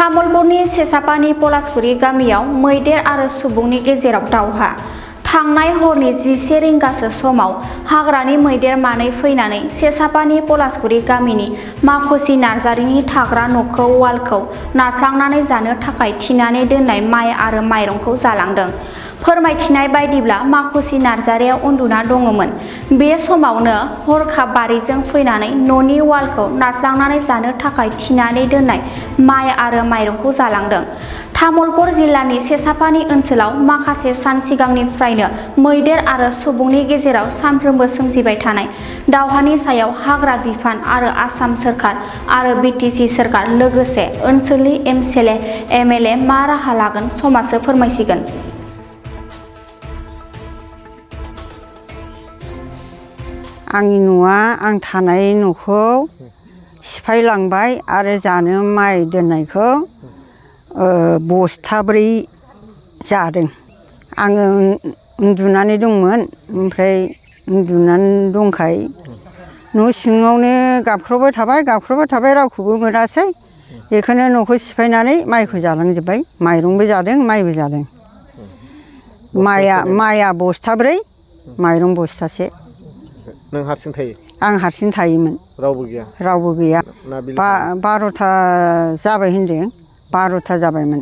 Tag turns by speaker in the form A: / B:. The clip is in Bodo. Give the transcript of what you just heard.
A: तामुलपुरनि सेसापानि पलासगुरि गामियाव मैदेर आरो सुबुंनि गेजेराव दावहा। थांनाय हरनि 11 रिंगासो समाव हाग्रानि मैदेर मानै फैनानै सेसापानि पलासगुरि गामिनि माखुसि नार्जारिनि थाग्रा न'खौ वालखौ नारफ्लांनानै जानो थाखाय थिनानै दोननाय माइ आरो माइरंखौ जालांदों। फोरमायथिनाय बायदिब्ला माखुसि नार्जारिया उन्दुना दङमोन। बे समावनो हरखाब बारिजों फैनानै न'नि वालखौ नारफ्लांनानै जानो थाखाय थिनानै दोननाय माइ आरो माइरंखौ जालांदों। तामुलपुर जिल्लानि सेसापानि ओनसोलाव माखासे सान सिगांनिफ्रायनो मैदेर आरो सुबुंनि गेजेराव सानफ्रोमबो सोमजिबाय थानाय दावहानि सायाव हाग्रा बिफान आरो आसाम सोरखार आरो बिटिसि सोरखार लोगोसे ओनसोलनि एमएलए मा राहा लागोन समाजो फोरमायसिगोन।
B: आंनि न'आ आं थानाय न'खौ सिफायलांबाय आरो जानो माइ दोननायखौ बस्थाब्रै जादों। आङो उन्दुनानै दंमोन, ओमफ्राय उन्दुनानै दंखाय न' सिङावनो गाबख्रावबाय थाबाय रावखौबो मोनासै। बेखौनो न'खौ सिफायनानै माइखौ जालांजोब्बाय। माइरंबो जादों, माइबो जादों। माइआ बस्थाब्रै, माइरं बस्थासे।
C: नों हारसिं थायो?
B: आं हारसिं थायोमोन।
C: रावबो गैया?
B: रावबो गैया। 12था जाबाय होनदों, 12था जाबायमोन।